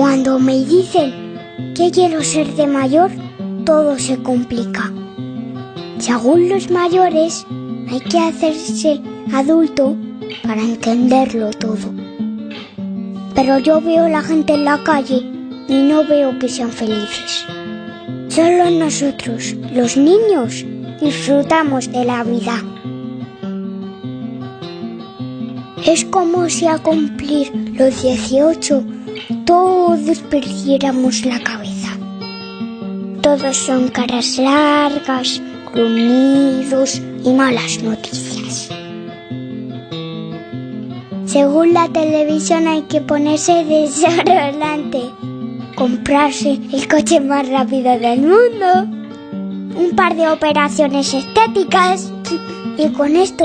Cuando me dicen que quiero ser de mayor, todo se complica. Según los mayores, hay que hacerse adulto para entenderlo todo. Pero yo veo a la gente en la calle y no veo que sean felices. Solo nosotros, los niños, disfrutamos de la vida. Es como si al cumplir los 18 todos perdiéramos la cabeza. Todos son caras largas, gruñidos y malas noticias. Según la televisión hay que ponerse desodorante, comprarse el coche más rápido del mundo, un par de operaciones estéticas y con esto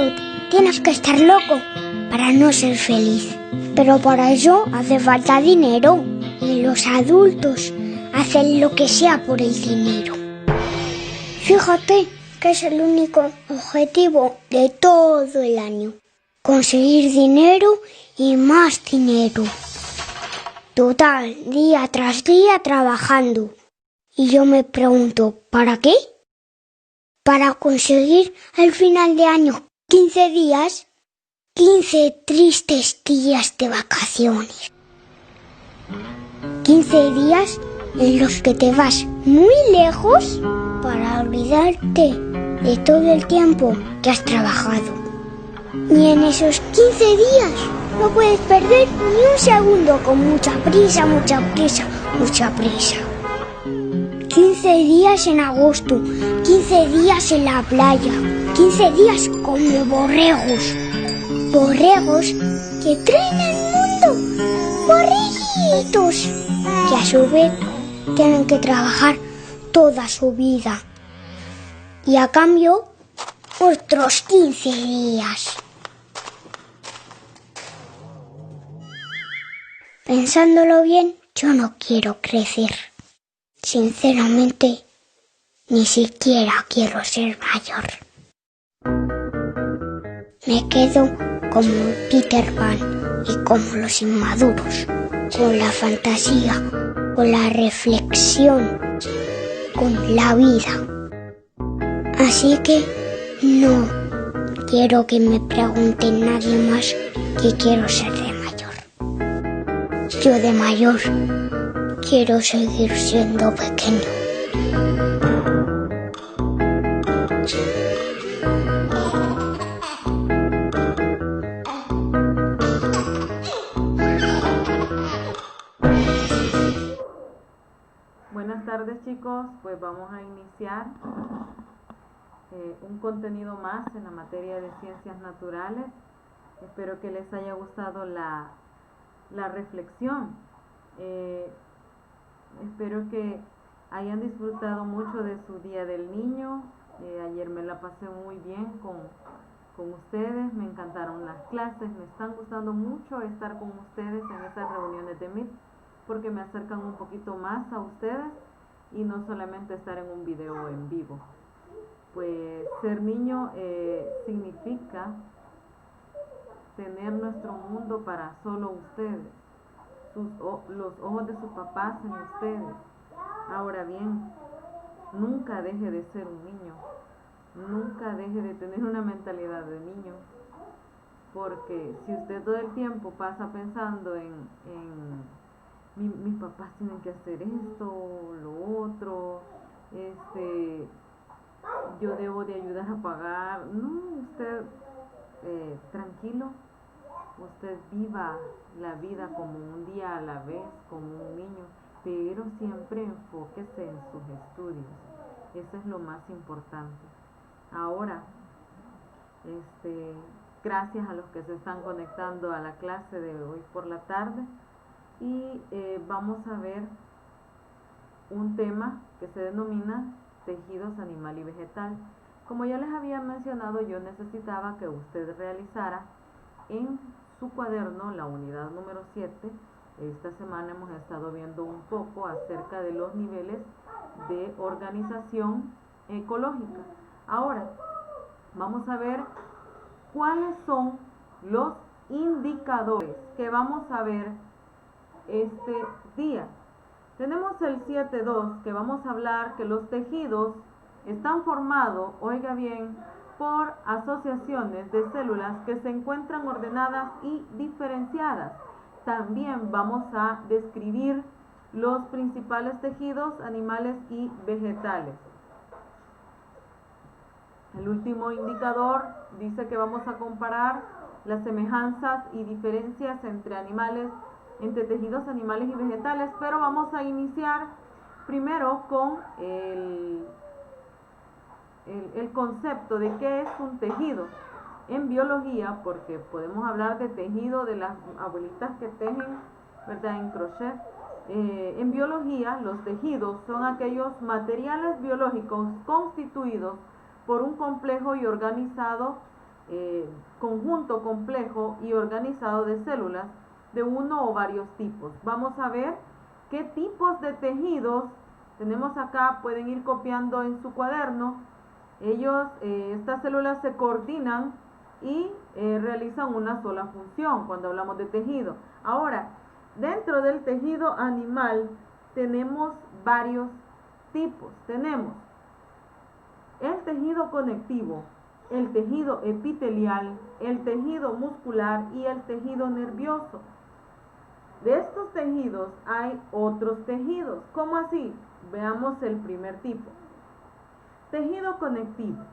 tienes que estar loco para no ser feliz. Pero para eso hace falta dinero y los adultos hacen lo que sea por el dinero. Fíjate que es el único objetivo de todo el año. Conseguir dinero y más dinero. Total, día tras día trabajando. Y yo me pregunto, ¿para qué? Para conseguir al final de año 15 días, 15 tristes días de vacaciones. 15 días en los que te vas muy lejos para olvidarte de todo el tiempo que has trabajado. Y en esos 15 días no puedes perder ni un segundo con mucha prisa, mucha prisa, mucha prisa. 15 días en agosto, 15 días en la playa, 15 días como borregos. Borregos que traen al mundo borreguitos que a su vez tienen que trabajar toda su vida. Y a cambio, otros 15 días. Pensándolo bien, yo no quiero crecer. Sinceramente, ni siquiera quiero ser mayor. Me quedo como Peter Pan y como los inmaduros, con la fantasía, con la reflexión, con la vida. Así que no quiero que me pregunte nadie más que quiero ser de mayor. Yo de mayor quiero seguir siendo pequeño. Buenas tardes, chicos, pues vamos a iniciar un contenido más en la materia de ciencias naturales. Espero que les haya gustado la reflexión. Espero que hayan disfrutado mucho de su Día del Niño. Ayer me la pasé muy bien con ustedes, me encantaron las clases, me están gustando mucho estar con ustedes en estas reuniones de Meet, porque me acercan un poquito más a ustedes y no solamente estar en un video en vivo. Pues ser niño significa tener nuestro mundo para solo ustedes, los ojos de sus papás en ustedes. Ahora bien, nunca deje de ser un niño, nunca deje de tener una mentalidad de niño, porque si usted todo el tiempo pasa pensando en mis papás tienen que hacer esto, lo otro, yo debo de ayudar a pagar, no, usted tranquilo, usted viva la vida como un día a la vez, como un niño, pero siempre enfóquese en sus estudios, eso es lo más importante. Ahora, gracias a los que se están conectando a la clase de hoy por la tarde, y vamos a ver un tema que se denomina tejidos animal y vegetal. Como ya les había mencionado, yo necesitaba que usted realizara en su cuaderno la unidad número 7. Esta semana hemos estado viendo un poco acerca de los niveles de organización ecológica. Ahora, vamos a ver cuáles son los indicadores que vamos a ver este día. Tenemos el 7.2 que vamos a hablar que los tejidos están formados, oiga bien, por asociaciones de células que se encuentran ordenadas y diferenciadas. También vamos a describir los principales tejidos animales y vegetales. El último indicador dice que vamos a comparar las semejanzas y diferencias entre tejidos animales y vegetales, pero vamos a iniciar primero con el concepto de qué es un tejido en biología, porque podemos hablar de tejido de las abuelitas que tejen, ¿verdad?, en crochet. En biología, los tejidos son aquellos materiales biológicos constituidos por un complejo y organizado conjunto complejo y organizado de células de uno o varios tipos. Vamos a ver qué tipos de tejidos tenemos acá. Pueden ir copiando en su cuaderno. Estas células se coordinan y realizan una sola función cuando hablamos de tejido. Ahora, dentro del tejido animal tenemos varios tipos. Tenemos el tejido conectivo, el tejido epitelial, el tejido muscular y el tejido nervioso. De estos tejidos hay otros tejidos. ¿Cómo así? Veamos el primer tipo. Tejido conectivo.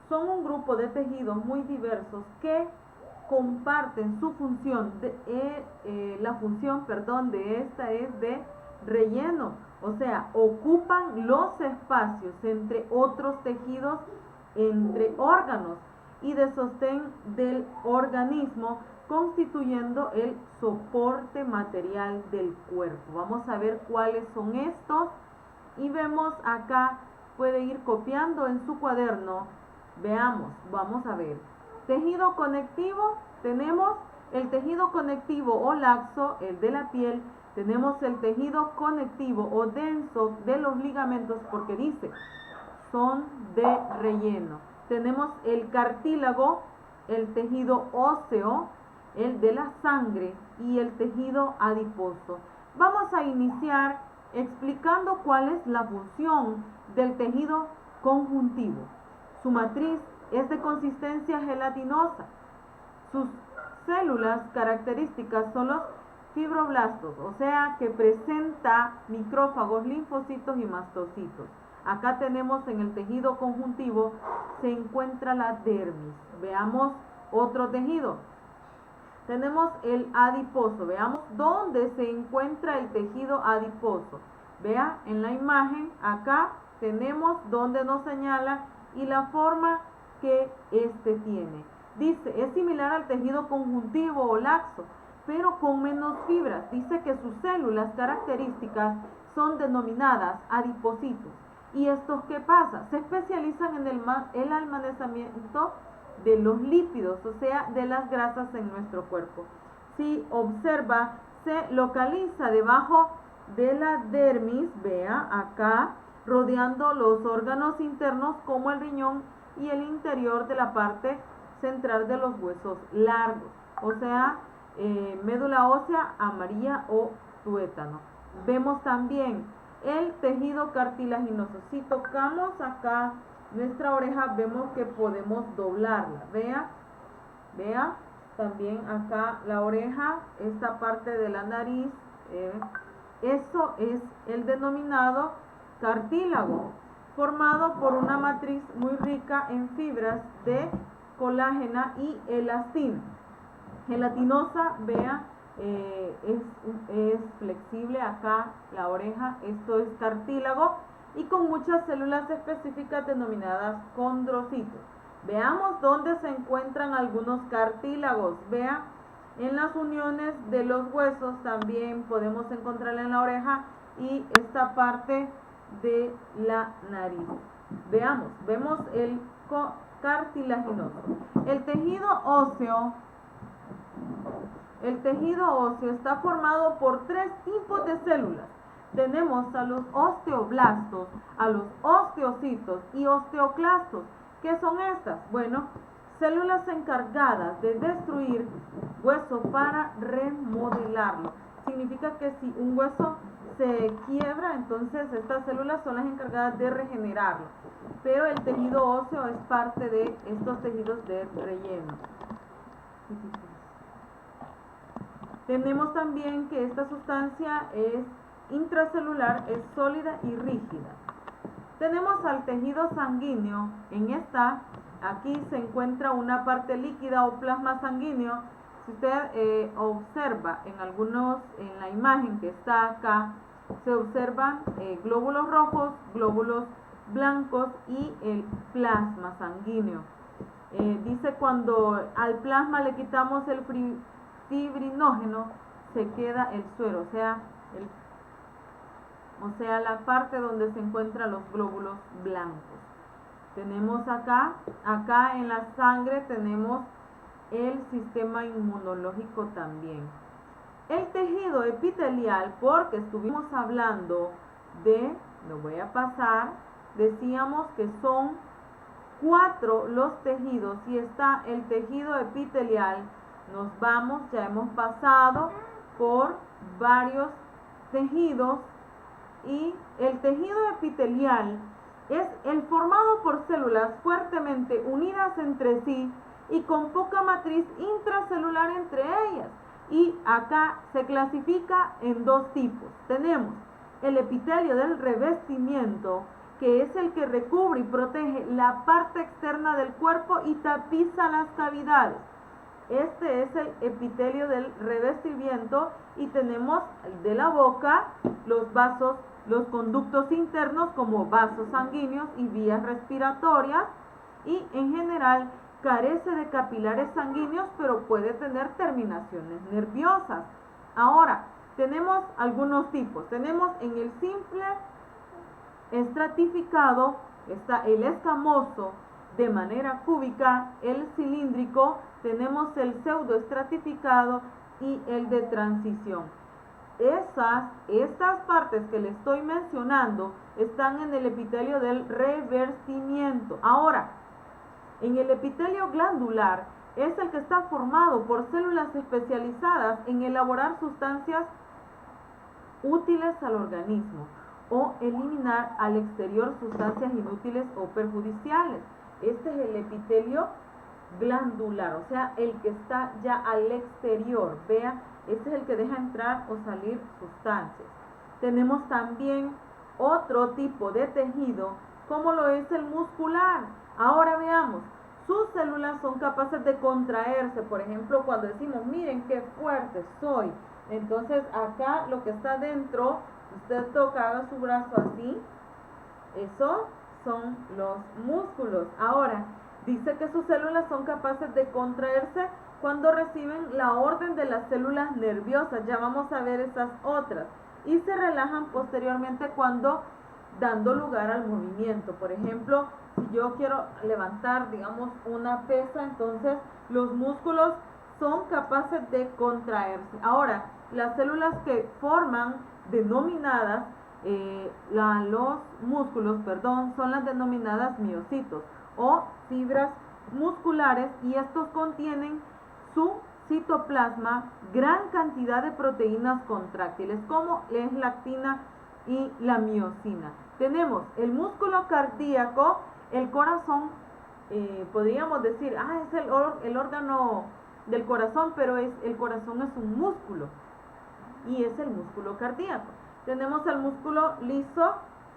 Son un grupo de tejidos muy diversos que comparten su función. La función de esta es de relleno, o sea, ocupan los espacios entre otros tejidos, entre órganos y de sostén del organismo, constituyendo el soporte material del cuerpo. Vamos a ver cuáles son estos y vemos acá, puede ir copiando en su cuaderno. Veamos, vamos a ver. Tejido conectivo, tenemos el tejido conectivo o laxo, el de la piel. Tenemos el tejido conectivo o denso de los ligamentos, porque dice, son de relleno. Tenemos el cartílago, el tejido óseo, el de la sangre y el tejido adiposo. Vamos a iniciar explicando cuál es la función del tejido conjuntivo. Su matriz es de consistencia gelatinosa. Sus células características son los fibroblastos, o sea que presenta micrófagos, linfocitos y mastocitos. Acá tenemos en el tejido conjuntivo se encuentra la dermis. Veamos otro tejido. Tenemos el adiposo. Veamos dónde se encuentra el tejido adiposo. Vea en la imagen, acá tenemos donde nos señala y la forma que este tiene. Dice, es similar al tejido conjuntivo o laxo, pero con menos fibras. Dice que sus células características son denominadas adipocitos. ¿Y estos qué pasa? Se especializan en el almacenamiento de los lípidos, o sea, de las grasas en nuestro cuerpo. Si observa, se localiza debajo de la dermis, vea acá, rodeando los órganos internos como el riñón y el interior de la parte central de los huesos largos, o sea, médula ósea amarilla o tuétano. Vemos también el tejido cartilaginoso. Si tocamos acá nuestra oreja, vemos que podemos doblarla. Vea, también acá la oreja, esta parte de la nariz, eso es el denominado cartílago, formado por una matriz muy rica en fibras de colágena y elastina. Gelatinosa, vea, es flexible acá la oreja, esto es cartílago, y con muchas células específicas denominadas condrocitos. Veamos dónde se encuentran algunos cartílagos. Vea, en las uniones de los huesos también podemos encontrarla en la oreja y esta parte de la nariz. Vemos el cartilaginoso. El tejido óseo está formado por tres tipos de células. Tenemos a los osteoblastos, a los osteocitos y osteoclastos. ¿Qué son estas? Bueno, células encargadas de destruir hueso para remodelarlo. Significa que si un hueso se quiebra, entonces estas células son las encargadas de regenerarlo. Pero el tejido óseo es parte de estos tejidos de relleno. Tenemos también que esta sustancia es intracelular, es sólida y rígida. Tenemos al tejido sanguíneo. Aquí se encuentra una parte líquida o plasma sanguíneo. Si usted observa en la imagen que está acá, se observan glóbulos rojos, glóbulos blancos y el plasma sanguíneo. Dice cuando al plasma le quitamos el fibrinógeno, se queda el suero, o sea la parte donde se encuentran los glóbulos blancos. Tenemos acá en la sangre tenemos el sistema inmunológico también. El tejido epitelial, porque estuvimos hablando lo voy a pasar, decíamos que son 4 los tejidos y está el tejido epitelial. Ya hemos pasado por varios tejidos y el tejido epitelial es el formado por células fuertemente unidas entre sí y con poca matriz intracelular entre ellas. Y acá se clasifica en 2 tipos. Tenemos el epitelio del revestimiento, que es el que recubre y protege la parte externa del cuerpo y tapiza las cavidades. Este es el epitelio del revestimiento y tenemos el de la boca, los vasos, los conductos internos como vasos sanguíneos y vías respiratorias y en general carece de capilares sanguíneos pero puede tener terminaciones nerviosas. Ahora, tenemos algunos tipos. Tenemos en el simple estratificado, está el escamoso de manera cúbica, el cilíndrico, tenemos el pseudoestratificado y el de transición. Estas partes que le estoy mencionando están en el epitelio del revestimiento. Ahora, en el epitelio glandular es el que está formado por células especializadas en elaborar sustancias útiles al organismo o eliminar al exterior sustancias inútiles o perjudiciales. Este es el epitelio glandular, o sea, el que está ya al exterior. Vea, este es el que deja entrar o salir sustancias. Tenemos también otro tipo de tejido, como lo es el muscular. Ahora veamos, sus células son capaces de contraerse. Por ejemplo, cuando decimos, miren qué fuerte soy. Entonces, acá lo que está dentro, usted toca, haga su brazo así. Eso son los músculos. Ahora, dice que sus células son capaces de contraerse cuando reciben la orden de las células nerviosas. Ya vamos a ver esas otras. Y se relajan posteriormente cuando dando lugar al movimiento. Por ejemplo, si yo quiero levantar, digamos, una pesa, entonces los músculos son capaces de contraerse. Ahora, las células que forman denominadas, los músculos, son las denominadas miocitos o fibras musculares, y estos contienen su citoplasma gran cantidad de proteínas contráctiles como es la actina y la miocina. Tenemos el músculo cardíaco, el corazón, podríamos decir, es el órgano del corazón, pero el corazón es un músculo y es el músculo cardíaco. Tenemos el músculo liso,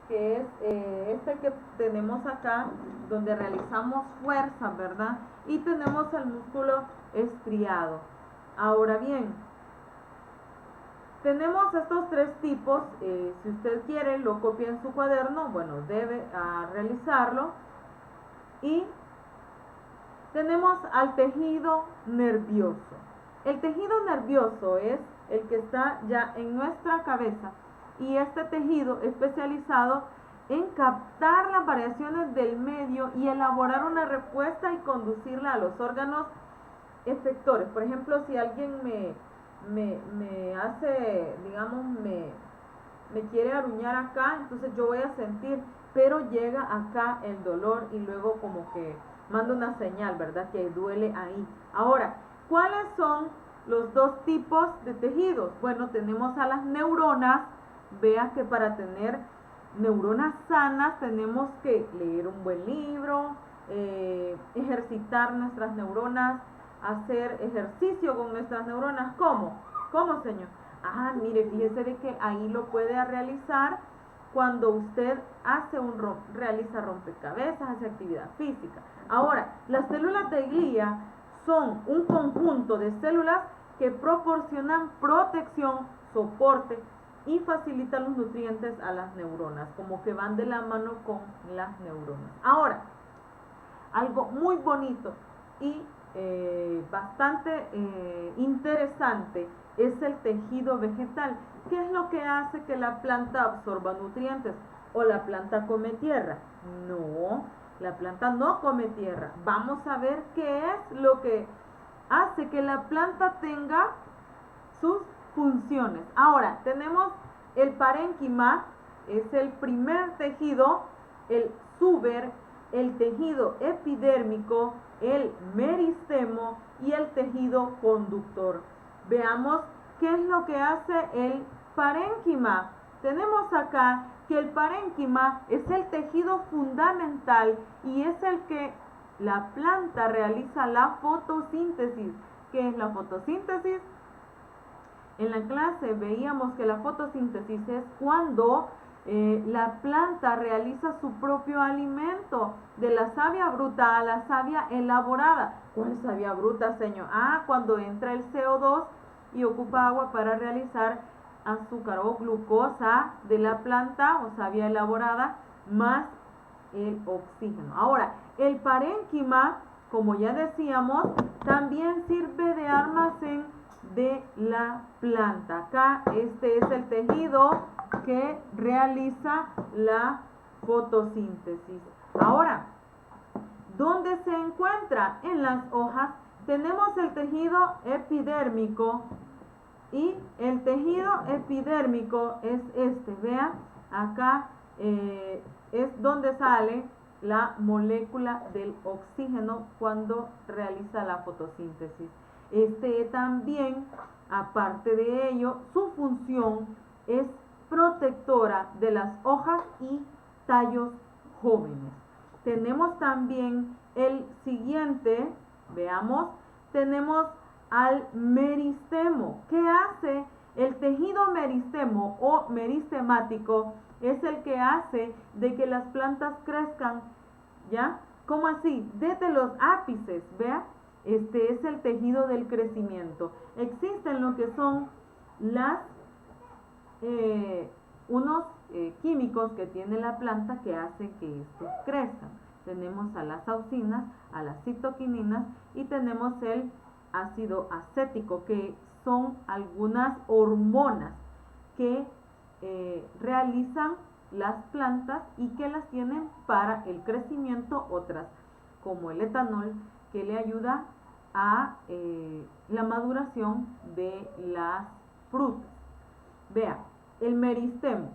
que es este que tenemos acá, donde realizamos fuerza, ¿verdad? Y tenemos el músculo estriado. Ahora bien, tenemos estos 3 tipos. Si usted quiere, lo copia en su cuaderno, bueno, debe realizarlo. Y tenemos al tejido nervioso. El tejido nervioso es el que está ya en nuestra cabeza, y este tejido especializado en captar las variaciones del medio y elaborar una respuesta y conducirla a los órganos efectores. Por ejemplo, si alguien me hace, digamos, me quiere aruñar acá, entonces yo voy a sentir, pero llega acá el dolor y luego como que manda una señal, ¿verdad? Que duele ahí. Ahora, ¿cuáles son los dos tipos de tejidos? Bueno, tenemos a las neuronas. Vea que para tener neuronas sanas tenemos que leer un buen libro, ejercitar nuestras neuronas, hacer ejercicio con nuestras neuronas. ¿Cómo? ¿Cómo, señor? Ah, mire, fíjese de que ahí lo puede realizar cuando usted realiza rompecabezas, hace actividad física. Ahora, las células de glía son un conjunto de células que proporcionan protección, soporte y facilitan los nutrientes a las neuronas, como que van de la mano con las neuronas. Ahora, algo muy bonito y bastante interesante es el tejido vegetal. ¿Qué es lo que hace que la planta absorba nutrientes? ¿O la planta come tierra? No, la planta no come tierra. Vamos a ver qué es lo que hace que la planta tenga sus funciones. Ahora, tenemos el parénquima, es el primer tejido, el suber, el tejido epidérmico, el meristemo y el tejido conductor. Veamos qué es lo que hace el parénquima. Tenemos acá que el parénquima es el tejido fundamental y es el que la planta realiza la fotosíntesis. ¿Qué es la fotosíntesis? En la clase veíamos que la fotosíntesis es cuando la planta realiza su propio alimento, de la savia bruta a la savia elaborada. ¿Cuál savia bruta, señor? Ah, cuando entra el CO2 y ocupa agua para realizar azúcar o glucosa de la planta o savia elaborada más el oxígeno. Ahora, el parénquima, como ya decíamos, también sirve de almacén de la planta. Acá este es el tejido que realiza la fotosíntesis. Ahora, ¿dónde se encuentra? En las hojas tenemos el tejido epidérmico y el tejido epidérmico es este. Vean, acá es donde sale la molécula del oxígeno cuando realiza la fotosíntesis. Este también, aparte de ello, su función es protectora de las hojas y tallos jóvenes. Tenemos también el siguiente, veamos, tenemos al meristemo. ¿Qué hace? El tejido meristemo o meristemático es el que hace de que las plantas crezcan, ¿ya? ¿Cómo así? Desde los ápices, ¿vea? Este es el tejido del crecimiento. Existen lo que son unos químicos que tiene la planta que hacen que estos crezcan. Tenemos a las auxinas, a las citoquininas y tenemos el ácido acético, que son algunas hormonas que realizan las plantas y que las tienen para el crecimiento, otras como el etanol, que le ayuda a la maduración de las frutas. Vea, el meristemo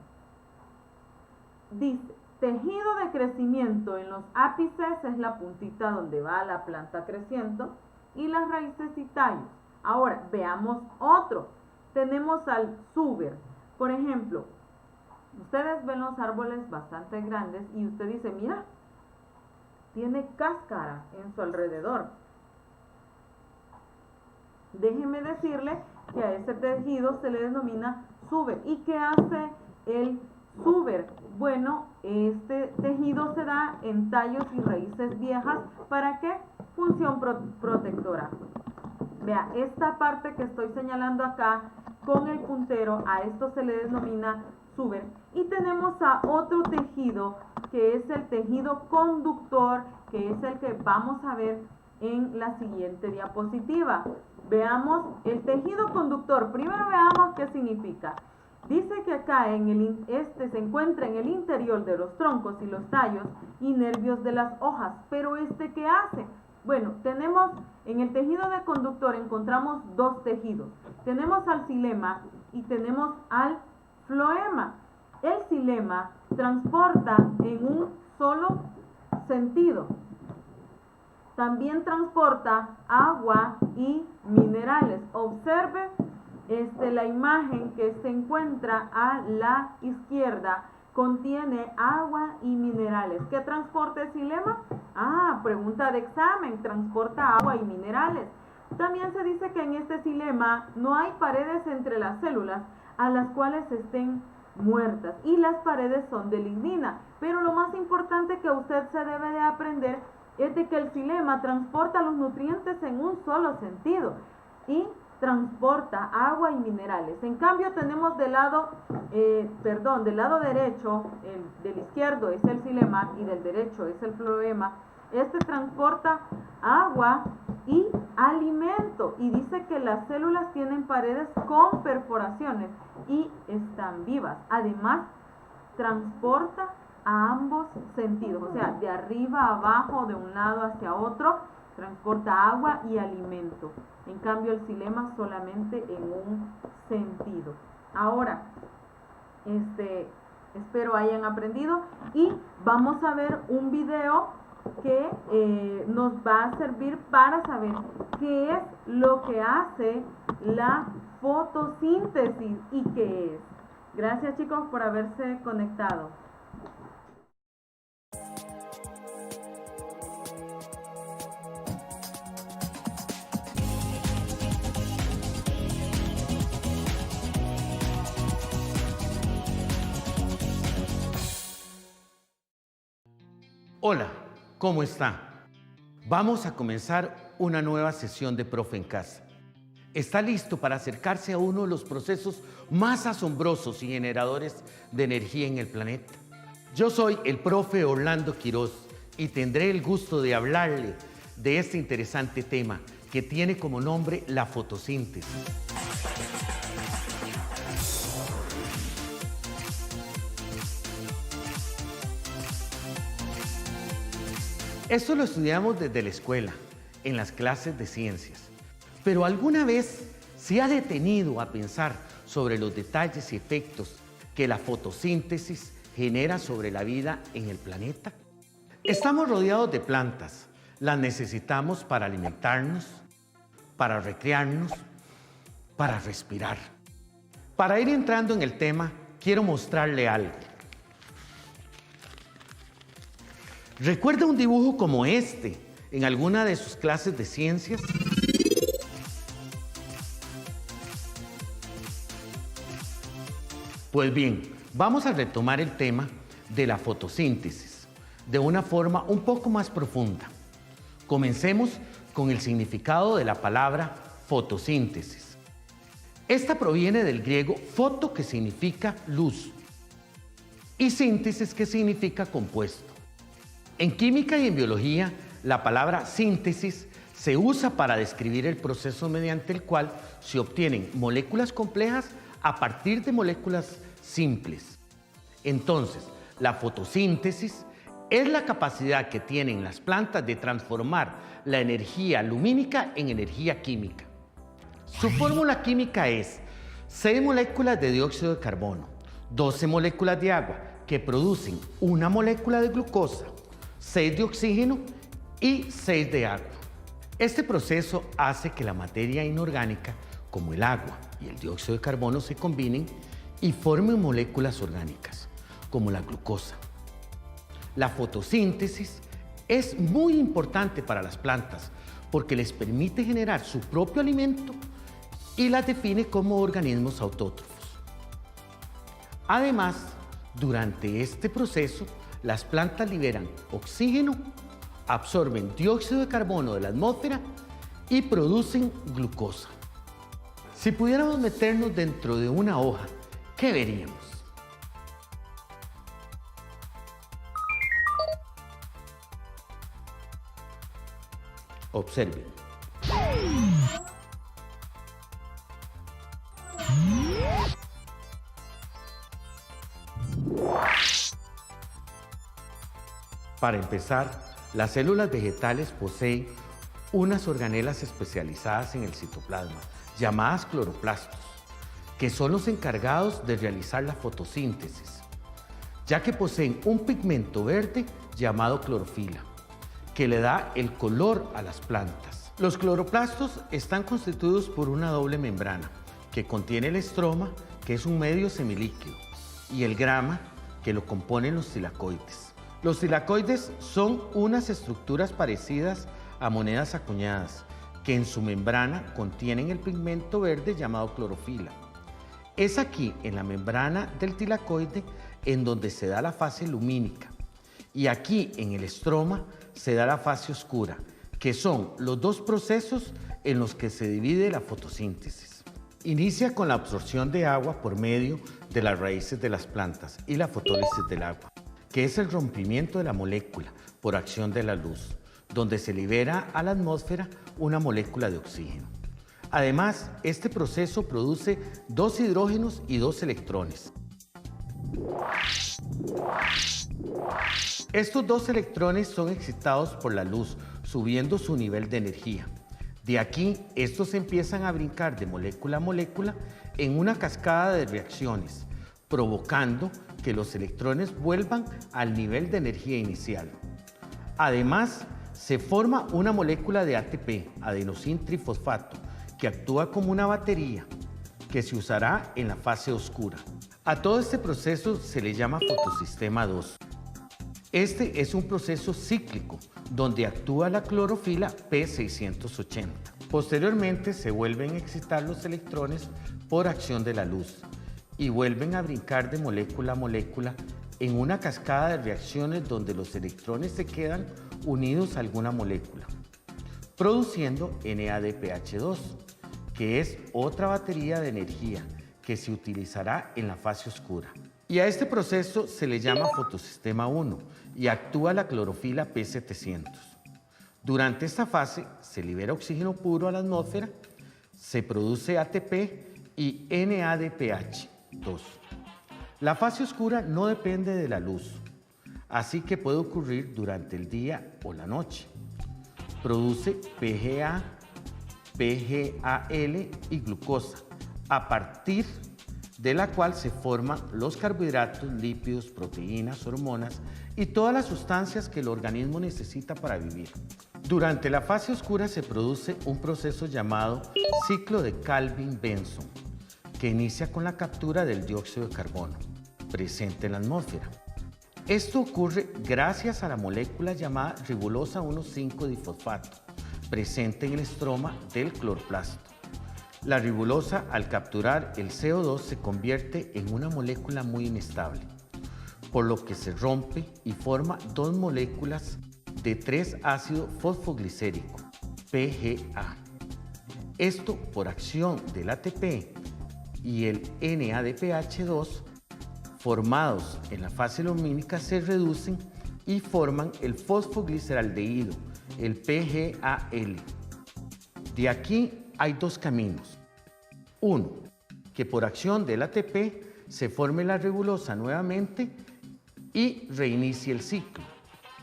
dice: tejido de crecimiento en los ápices, es la puntita donde va la planta creciendo, y las raíces y tallos. Ahora, veamos otro. Tenemos al suber. Por ejemplo, ustedes ven los árboles bastante grandes y usted dice, mira, tiene cáscara en su alrededor. Déjeme decirle que a ese tejido se le denomina suber. ¿Y qué hace el suber? Bueno, este tejido se da en tallos y raíces viejas. ¿Para qué? Función protectora. Vea, esta parte que estoy señalando acá con el puntero, a esto se le denomina suber. Y tenemos a otro tejido que es el tejido conductor, que es el que vamos a ver en la siguiente diapositiva. Veamos el tejido conductor. Primero veamos qué significa. Dice que acá se encuentra en el interior de los troncos y los tallos y nervios de las hojas. Pero ¿qué hace? Bueno, tenemos en el tejido de conductor encontramos dos tejidos. Tenemos al xilema y tenemos al floema. El xilema transporta en un solo sentido. También transporta agua y minerales. Observe la imagen que se encuentra a la izquierda. Contiene agua y minerales. ¿Qué transporta el xilema? Pregunta de examen. Transporta agua y minerales. También se dice que en este xilema no hay paredes entre las células a las cuales estén muertas, y las paredes son de lignina. Pero lo más importante que usted se debe de aprender es de que el xilema transporta los nutrientes en un solo sentido y transporta agua y minerales. En cambio tenemos del lado derecho, del izquierdo es el xilema y del derecho es el floema. Este transporta agua y alimento, y dice que las células tienen paredes con perforaciones y están vivas. Además, transporta a ambos sentidos, o sea, de arriba a abajo, de un lado hacia otro, transporta agua y alimento. En cambio, el xilema solamente en un sentido. Ahora, espero hayan aprendido, y vamos a ver un video que nos va a servir para saber qué es lo que hace la fotosíntesis y qué es. Gracias, chicos, por haberse conectado. Hola, ¿cómo está? Vamos a comenzar una nueva sesión de Profe en Casa. ¿Está listo para acercarse a uno de los procesos más asombrosos y generadores de energía en el planeta? Yo soy el profe Orlando Quiroz y tendré el gusto de hablarle de este interesante tema que tiene como nombre la fotosíntesis. Esto lo estudiamos desde la escuela, en las clases de ciencias. Pero ¿alguna vez se ha detenido a pensar sobre los detalles y efectos que la fotosíntesis genera sobre la vida en el planeta? Estamos rodeados de plantas. Las necesitamos para alimentarnos, para recrearnos, para respirar. Para ir entrando en el tema, quiero mostrarle algo. ¿Recuerda un dibujo como este en alguna de sus clases de ciencias? Pues bien, vamos a retomar el tema de la fotosíntesis de una forma un poco más profunda. Comencemos con el significado de la palabra fotosíntesis. Esta proviene del griego foto, que significa luz, y síntesis, que significa compuesto. En química y en biología, la palabra síntesis se usa para describir el proceso mediante el cual se obtienen moléculas complejas a partir de moléculas simples. Entonces, la fotosíntesis es la capacidad que tienen las plantas de transformar la energía lumínica en energía química. Su fórmula química es 6 moléculas de dióxido de carbono, 12 moléculas de agua que producen una molécula de glucosa, 6 de oxígeno y 6 de agua. Este proceso hace que la materia inorgánica, como el agua y el dióxido de carbono, se combinen y formen moléculas orgánicas, como la glucosa. La fotosíntesis es muy importante para las plantas porque les permite generar su propio alimento y las define como organismos autótrofos. Además, durante este proceso, las plantas liberan oxígeno, absorben dióxido de carbono de la atmósfera y producen glucosa. Si pudiéramos meternos dentro de una hoja, ¿qué veríamos? Observen. Para empezar, las células vegetales poseen unas organelas especializadas en el citoplasma, llamadas cloroplastos, que son los encargados de realizar la fotosíntesis, ya que poseen un pigmento verde llamado clorofila, que le da el color a las plantas. Los cloroplastos están constituidos por una doble membrana que contiene el estroma, que es un medio semilíquido, y el grama, que lo componen los tilacoides. Los tilacoides son unas estructuras parecidas a monedas acuñadas, que en su membrana contienen el pigmento verde llamado clorofila. Es aquí, en la membrana del tilacoide, en donde se da la fase lumínica. Y aquí, en el estroma, se da la fase oscura, que son los dos procesos en los que se divide la fotosíntesis. Inicia con la absorción de agua por medio de las raíces de las plantas y la fotólisis del agua, que es el rompimiento de la molécula por acción de la luz, donde se libera a la atmósfera una molécula de oxígeno. Además, este proceso produce 2 hidrógenos y 2 electrones. Estos 2 electrones son excitados por la luz, subiendo su nivel de energía. De aquí, estos empiezan a brincar de molécula a molécula en una cascada de reacciones, provocando que los electrones vuelvan al nivel de energía inicial. Además, se forma una molécula de ATP, adenosín trifosfato, que actúa como una batería que se usará en la fase oscura. A todo este proceso se le llama fotosistema 2. Este es un proceso cíclico donde actúa la clorofila P680. Posteriormente se vuelven a excitar los electrones por acción de la luz y vuelven a brincar de molécula a molécula en una cascada de reacciones donde los electrones se quedan unidos a alguna molécula, produciendo NADPH2, que es otra batería de energía que se utilizará en la fase oscura. Y a este proceso se le llama fotosistema 1 y actúa la clorofila P700. Durante esta fase se libera oxígeno puro a la atmósfera, se produce ATP y NADPH2. La fase oscura no depende de la luz, así que puede ocurrir durante el día o la noche. Produce PGA, PGAL y glucosa, a partir de la cual se forman los carbohidratos, lípidos, proteínas, hormonas y todas las sustancias que el organismo necesita para vivir. Durante la fase oscura se produce un proceso llamado ciclo de Calvin-Benson, que inicia con la captura del dióxido de carbono presente en la atmósfera. Esto ocurre gracias a la molécula llamada ribolosa 1,5-difosfato, presente en el estroma del cloroplasto. La ribolosa, al capturar el CO2, se convierte en una molécula muy inestable, por lo que se rompe y forma 2 moléculas de 3-ácido fosfoglicérico, PGA. Esto, por acción del ATP y el NADPH2, formados en la fase lumínica, se reducen y forman el fosfogliceraldehído, el PGAL. De aquí hay 2 caminos. Uno, que por acción del ATP se forme la ribolosa nuevamente y reinicie el ciclo.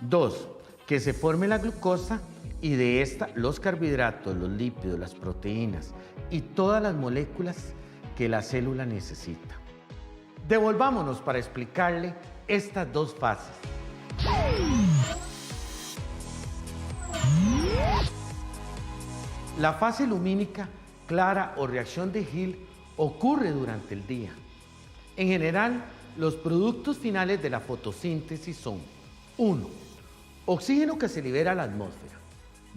2, que se forme la glucosa y de esta los carbohidratos, los lípidos, las proteínas y todas las moléculas que la célula necesita. Devolvámonos para explicarle estas 2 fases. La fase lumínica, clara o reacción de Hill ocurre durante el día. En general, los productos finales de la fotosíntesis son 1. Oxígeno que se libera a la atmósfera.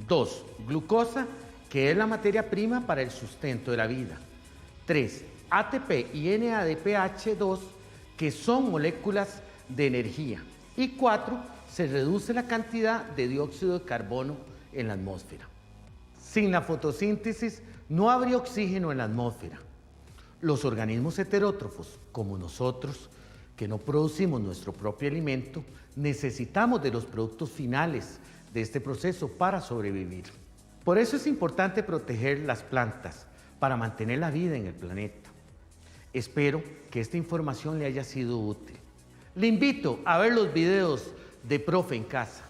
2. Glucosa, que es la materia prima para el sustento de la vida. 3. ATP y NADPH2, que son moléculas de energía. Y 4. Se reduce la cantidad de dióxido de carbono en la atmósfera. Sin la fotosíntesis no habría oxígeno en la atmósfera. Los organismos heterótrofos, como nosotros, que no producimos nuestro propio alimento, necesitamos de los productos finales de este proceso para sobrevivir. Por eso es importante proteger las plantas para mantener la vida en el planeta. Espero que esta información le haya sido útil. Le invito a ver los videos de Profe en Casa.